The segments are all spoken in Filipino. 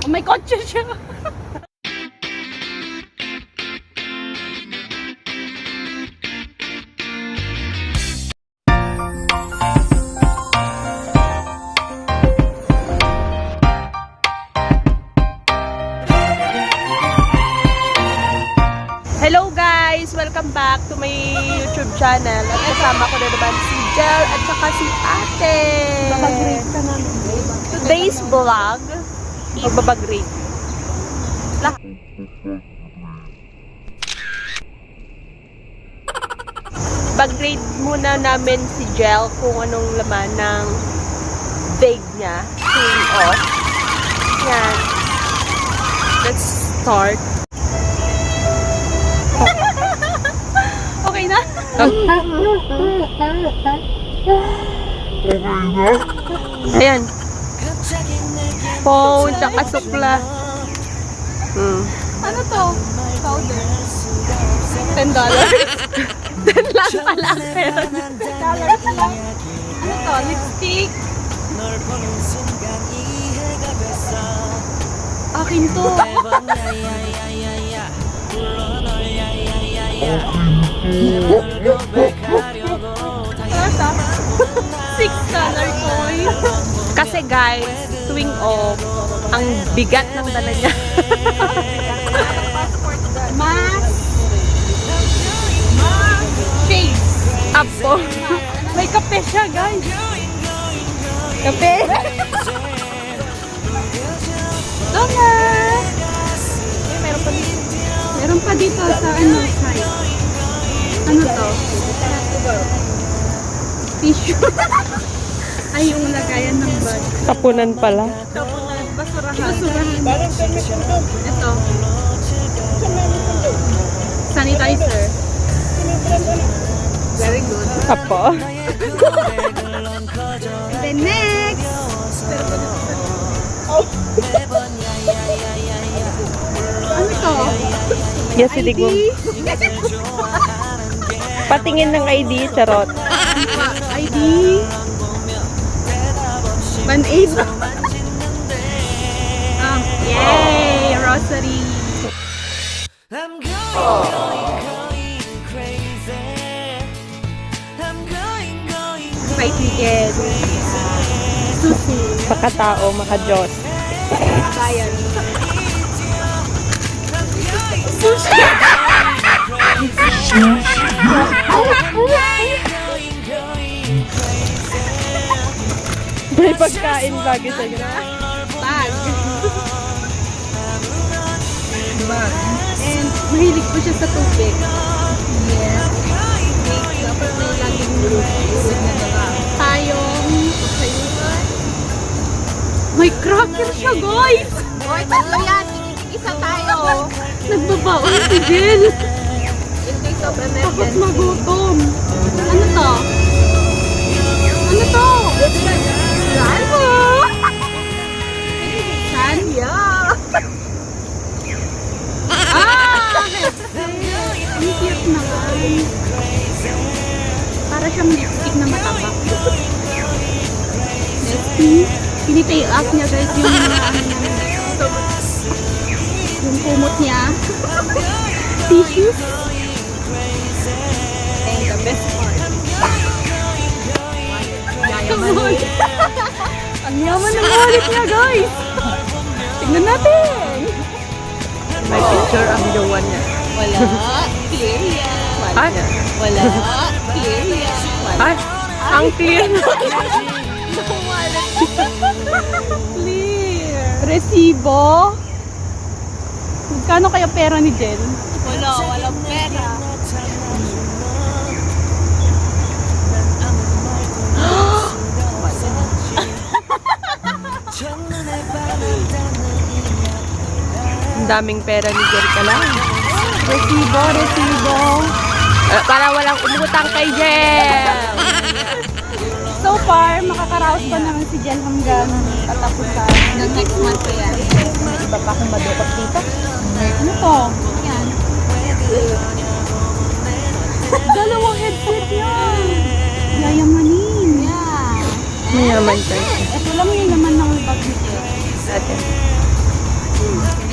Oh, may kotse siya. Hello guys! Welcome back to my YouTube channel. At kasama ko na naman si Jel at saka si Ate. Babagrate ka namin. Today's vlog, magbabagrate. Bagrate muna namin si Jel kung anong laman ng bag niya. Clean off. Yan. Let's start. Okay na? Ayan. Phone, tsaka sukla. Ano to? Powder. $10. 10 lang pala. Pero $10 lang. Ano to? Lipstick. Akin to. $6 coin. Kasi guys, tuwing off, ang bigat ng dala niya. Mask. Shades. Apo. May kape siya guys. Kape. Donut. Meron pa dito. Meron pa dito sa ano side. Ano to? Tissue. Ay, yung lagayan ng bag. Tapunan pala. Tapunan. Basurahan. Ito. Sanitizer. Very good. Apo. Then next. Ano to? Yes, sidig mo. Patingin ng ID, charot. ID. Band-aid. Yay! Rosary. Flight ticket. Susi. Makatao, maka-Diyos. Bayan. Sushi. May pagkain lagi sa inyo. Bag. Bag. And mahilig po siya sa tubig. Yes. Dapat may laging ulit na diba? Tayong sayuan. May cracker siya guys! Hoy, tatlo yan. Isa tayo. Nagbabaon si Jill. Hindi sobrang Takot nervous. magutom. Ano to? Ano to? Ano? Sanya. Ang cute naman. Para siyang lipstick na matapak. Pinitay up niya guys yung mga ano niya. Yung kumot niya. Tissues. And the best part. Come on. Ang yaman ng wallet niya guys. Tignan natin. May picture ang jowa niya. Wala. Clear yan. Ay, Wala. Clear yan. ay, ang clear na. Clear. Resibo. Magkano kaya pera ni Jen? Wala. Walang pera. Ang daming pera ni Jerica lang. Resibo, resibo. Para walang umutang kay Jel. So far, makakaraos pa naman si Jen hanggang katapusan. Hanggang next month pa yan. Iba pa akong madukot dito. Ano to? Yan. Dalawang headset yan. Yayamanin. Yeah. Mayaman ka. Ito lang yung laman ng bag ni Jen. Ate.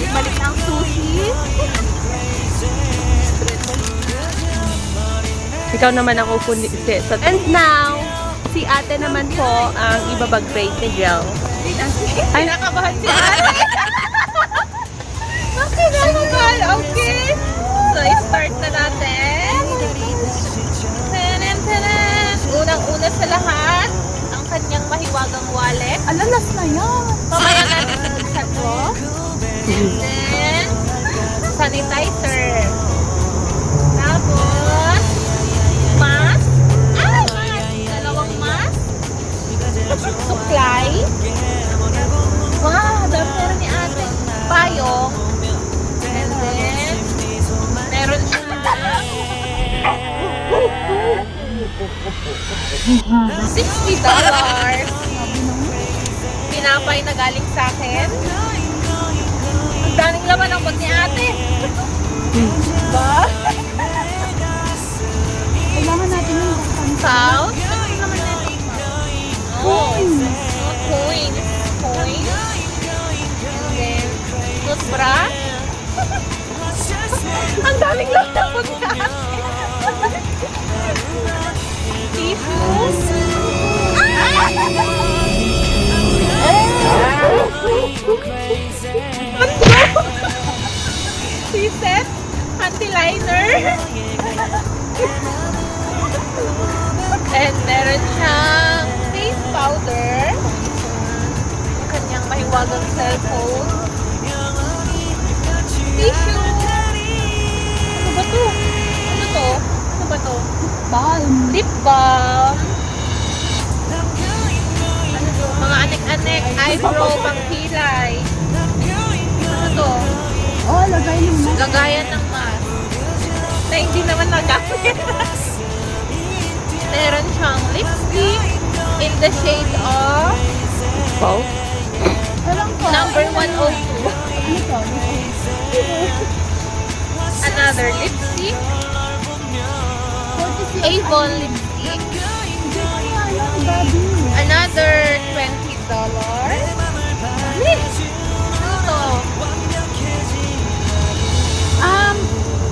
Balik na ang sushi. Ikaw naman ang upo sa... And now, si ate naman po ang ibabag-grade ni Jel. Ay, nakabahan si ate. Nakinabahan. Okay. So, start na natin. Tanan, tanan. Unang-una sa lahat, ang kanyang mahiwagang wallet. Alalas na yan. Mamaya natin sa to. And then, sanitizer. Tapos, mask. Ay, mask. Dalawang mask. Supply. Wow, dami meron ni ate. Payong. And then, meron siya $60. Pinapay na galing sa akin. Ang daming laman ang bag ni ate. Diba? Kailangan natin yung South. Ano naman natin? Coins. Coins. Coins. And then, toothbrush. Ang daming laman ang bag ni ate. Tissues. Reset. Anti-liner. And meron siyang face powder. Yung kanyang mahiwagang cellphone. Tissue. Ano ba to? Ano to? Ano ba to? balm. Lip balm. Ano to? Mga anek-anek. Eyebrow, pangkilay. Ano to? Oh, lagay mo. Lagayan ng mask. Na hindi naman nagamit. Meron siyang lipstick in the shade of Wow. Alam ko. number 102. Ano to? Another lipstick. Avon lipstick. Another $20. Ano to?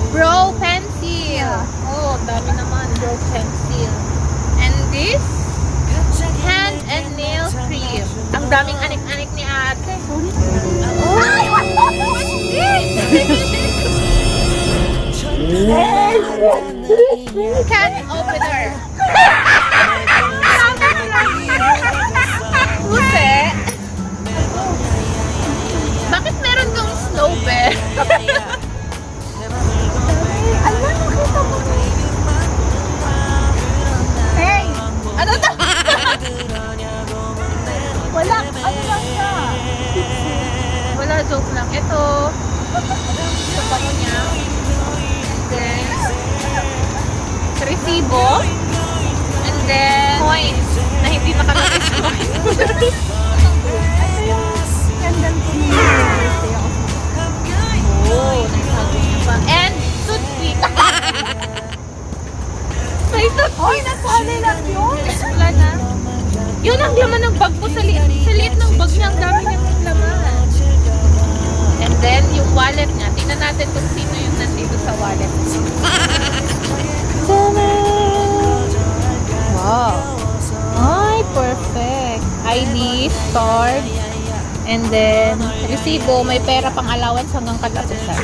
Brow pencil. Oh, dami naman. Brow pencil. And this, hand and nail cream. Ang daming anik-anik ni ate. Oh, what's this? Can opener. Pusi. Bakit meron kang snow bear? Hey! Ano to? Wala. Ano lang siya? Wala, joke lang. Ito. Sa bango niya. And then, resibo. And then, coins. Na hindi nakalagay sa coins. Candle ko niya. Birthday ako. Oh, nagsabi niya pa. And, toothpick. May toothpick. Oy, nasali lang yun. Wala na. Yun ang laman ng bag ko. Sa liit ng bag niya, ang dami niyang laman. And then, yung wallet niya. Tingnan natin kung sino yung nandito sa wallet. Wow. Ay, perfect. ID, card, and then, resibo, may pera pang allowance hanggang katapusan.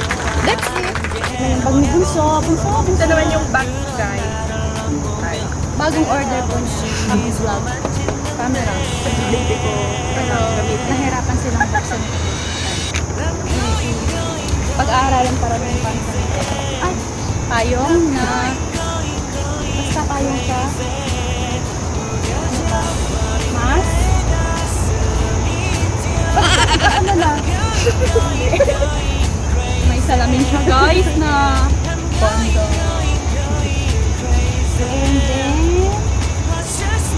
That's it. Ngayon, pag may bunso. Ito naman yung bag, guys. Bagong order po niya. Happy vlog. Camera. Hindi ko, gamitin. Nahirapan silang buksan. Pag-aaralan para rin yung pansin. Ay, payong na. Basta payong ka. Mas? Ano lang? May salamin siya guys na bondo. And then,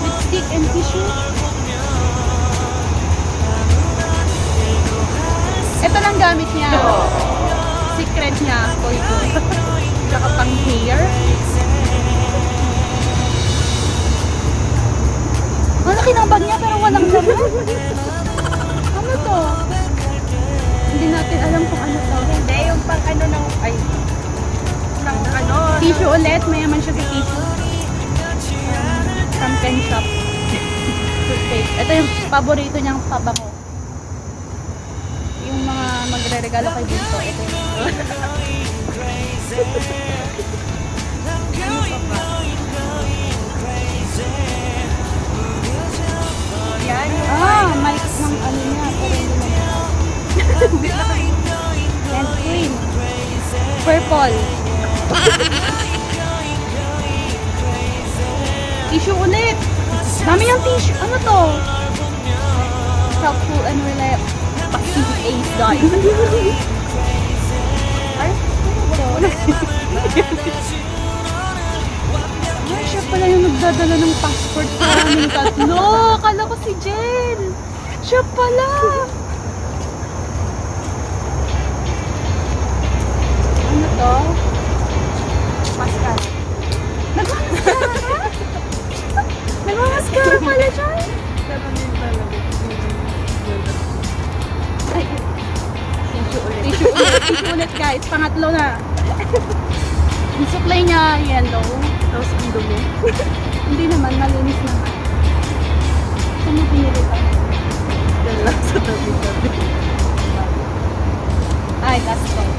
lipstick and tissue. Ito lang gamit niya. Secret niya. Tsaka pang hair. Malaki ng bag niya pero walang laman. Ano to? Hindi natin pang ano ng, ng ano. Tissue ulit, mayaman siya sa tissue. From Pen Shop. Toothpaste. Ito yung paborito niyang pabango. Yung mga magre-regalo kay Bunso. Ito yung Yan. mic ng ano niya. Pero hindi na. And cream. Purple. Tissue ulit. Dami yung tissue. Ano to? Helpful and reliable. Ace guys. Ay, Ay, siya pala yung nagdadala ng passport sa aming tatlo. Akala ko si Jen. Siya pala. Ano to? Mascara. Nagmamaskara? Nagmamaskara pala siya. Ay, tissue ulit guys. Pangatlo na. Yung supply niya yellow. Tapos ang dumi. Hindi naman, malinis naman. Saan mo pinili pa? Yan lang sa tabi-tabi. Ay, that's right.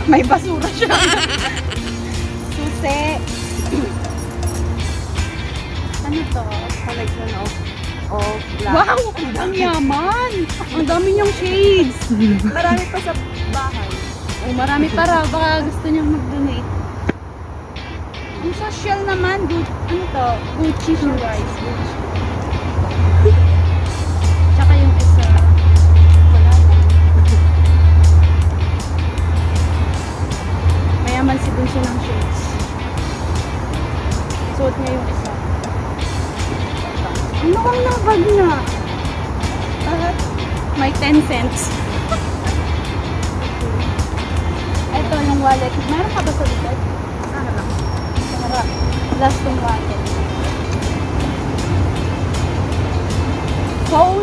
May basura siya. Susi. Ano to? Collection of black. Wow! Ang yaman! Ang dami niyang shades. Marami pa sa bahay. Oh, marami para. Baka gusto niyang mag-donate. Ang social naman. Ano to? Gucci siya guys. Gucci. Tsaka yung isa. Wala lang. Mayaman si Bunso ng shades. Suot niya yung isa. Ano kang nabag na? May 10 cents. Ito yung wallet. Meron ka ba sa likod? Sana lang. Sa harap. Last yung wallet. Phone.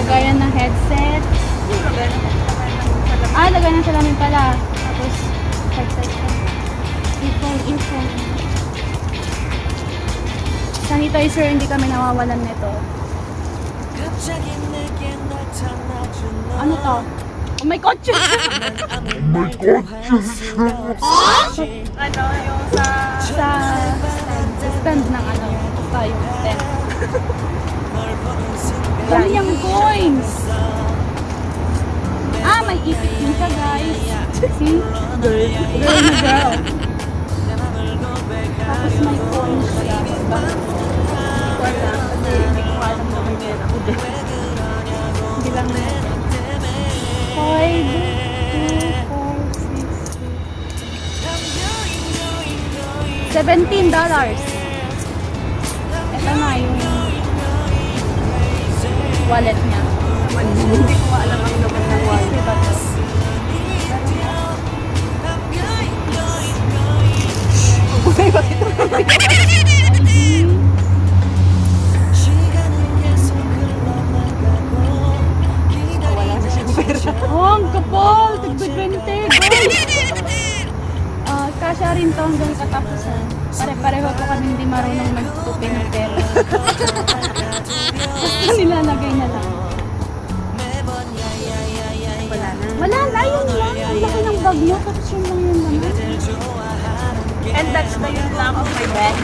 Lagayan ng headset. Lagayan ng salamin pala. Tapos, headset pa. Earphone. Sanitizer, hindi kami nawawalan nito. Ano to? Oh my God! Ano, yung sa... sa stand ng ano, tayo, tent. Dami niyang coins! May ipit din siya, guys. See? Girl na girl. Tapos may coins siya. Wala. Kasi hindi ko alam na may meron ako din. Hindi lang na. 5, 2, 4, 6, 17 $. Ito na yung wallet niya. Hindi ko alam ang naman ng wallet. Diba to? Oh, ang kapal! Tigbe-20! Kasya rin to hanggang katapusan. Pare-pareho to kami hindi marunong magtupi ng pera. Basta nilalagay na lang. Wala na. Wala na, yun lang. Ang laki ng bag mo, tapos yun lang yun naman. And that's the yun lang of my bag.